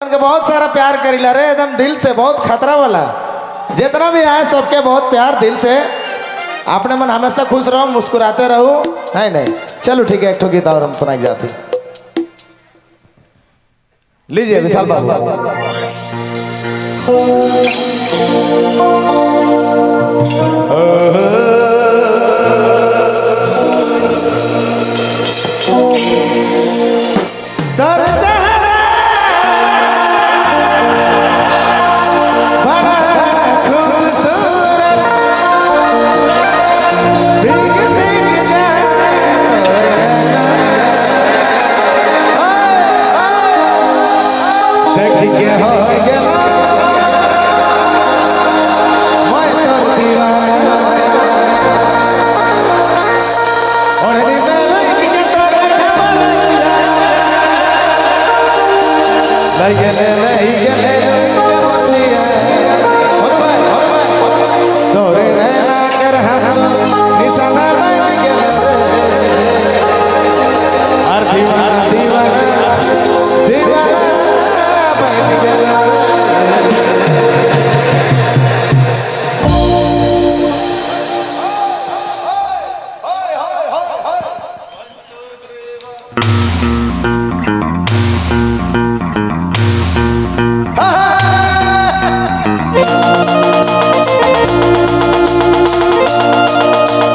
के बहुत सारा प्यार करीला रे एकदम दिल से, बहुत खतरा वाला। जितना भी आए सबके बहुत प्यार दिल से। आपने मन हमेशा खुश रहो, मुस्कुराते रहो। है नहीं, चलो ठीक है, एक ठो गीत और हम सुनाई जाती। लीजिए विशाल बाबू।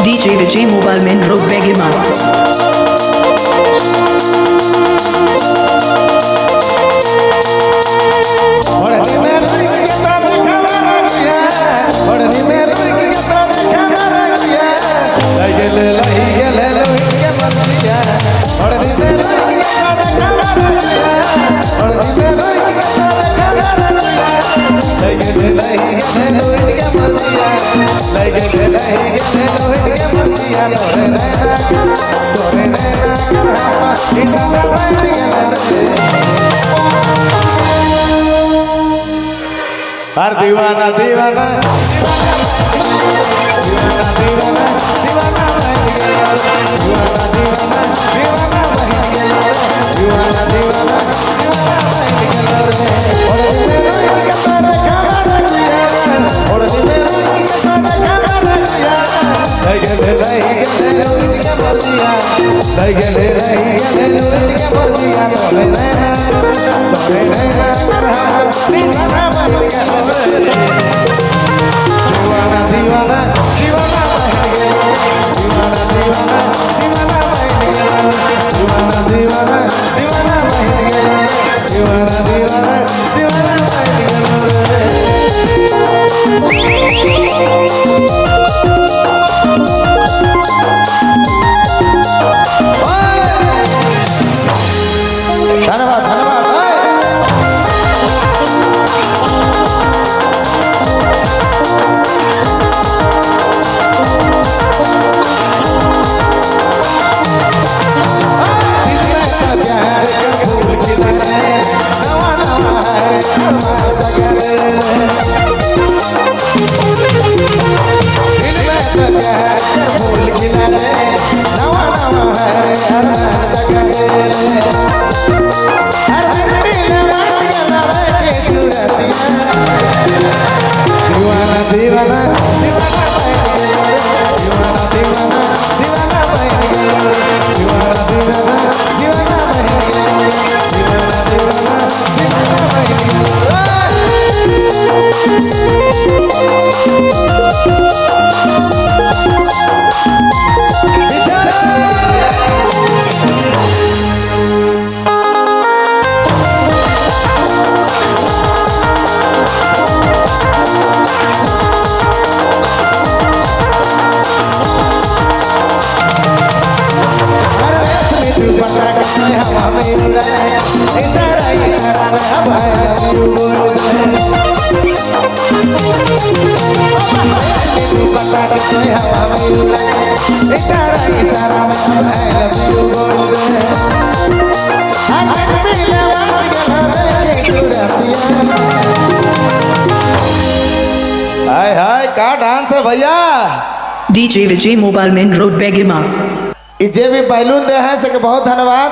DJ Vijay Mobile Main Road Begima. हर दीवाना दीवाना दीवाना दीवाना दीवाना दीवाना दीवाना दीवाना दीवाना हाय हाय का डांस है भैया। DJ Vijay Mobile Main Road Begima. जे भी बैलून दे है से बहुत धन्यवाद।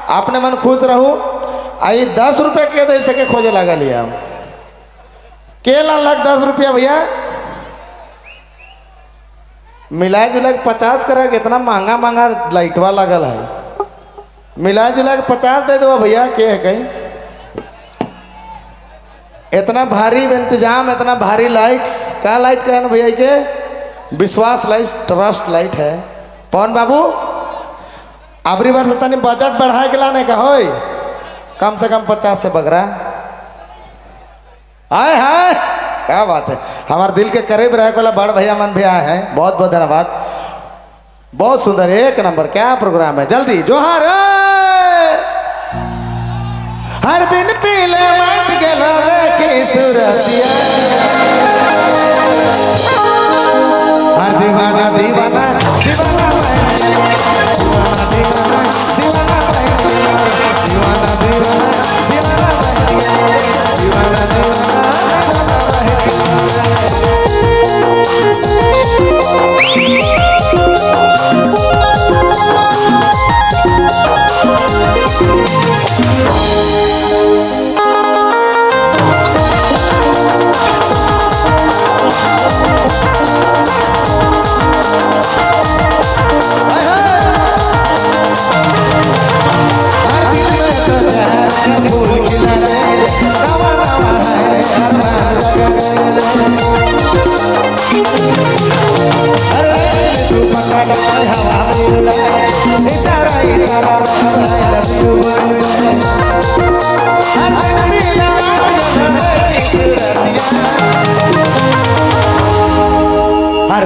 आपने मन खुश रहू। आई 10 रुपया के दे सके खोजे लगा लिया हम के लाख 10 रुपया भैया मिला जुला के 50 करा के इतना महंगा महंगा लाइटवा लगल है मिला जुला के 50 दे दो भैया के है कहीं इतना भारी इंतजाम इतना भारी लाइट्स क्या लाइट का है ना भैया के विश्वास लाइट ट्रस्ट लाइट है पवन बाबू अबरी बार से तनी बजट बढ़ा के लाने का हो कम से कम 50 से बगरा आए हाय क्या बात है हमारे दिल के करीब रहे वाला बड़ भैया मन भी आए हैं बहुत बहुत धन्यवाद बहुत सुंदर एक नंबर क्या प्रोग्राम है जल्दी जोहार हर बिन पीले मत गलो की सूरतिया हर दीवाना दीवाना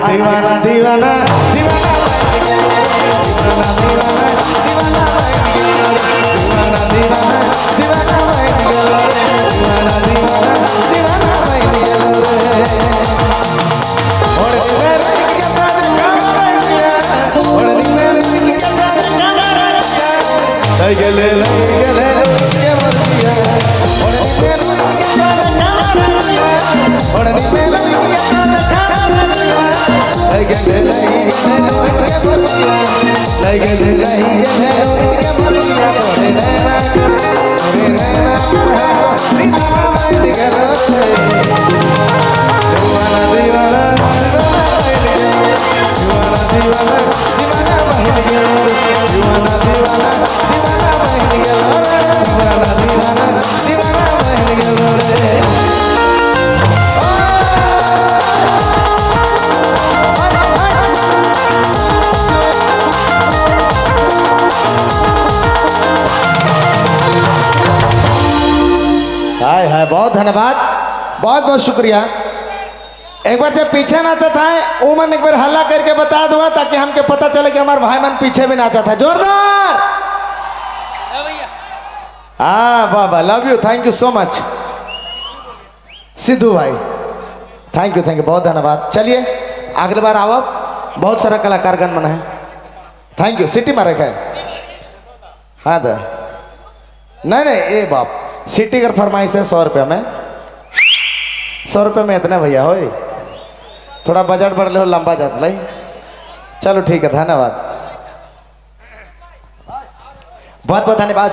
दीवाना दीवाना दीवाना दीवाना दीवाना दीवाना हर दीवाना दीवाना दीवाना हाय हाय बहुत धन्यवाद बहुत बहुत शुक्रिया एक बार जब पीछे नाचा था उमन एक बार हल्ला करके बता दो ताकि हमके पता चले कि हमारे भाई मन पीछे भी नाचा था जोरदार हाँ बाबा love you thank you so much Sidhu भाई थैंक यू बहुत धन्यवाद चलिए अगली बार आओ बहुत सारा कलाकार गण मन है थैंक यू सिटी मारे है हाँ तो नहीं नहीं ए बाप सिटी का फरमाइश है 100 रुपये में 100 रुपये में इतने भैया हो थोड़ा बजट बढ़ ले लंबा जाता लाई चलो ठीक है धन्यवाद बहुत बहुत धन्यवाद।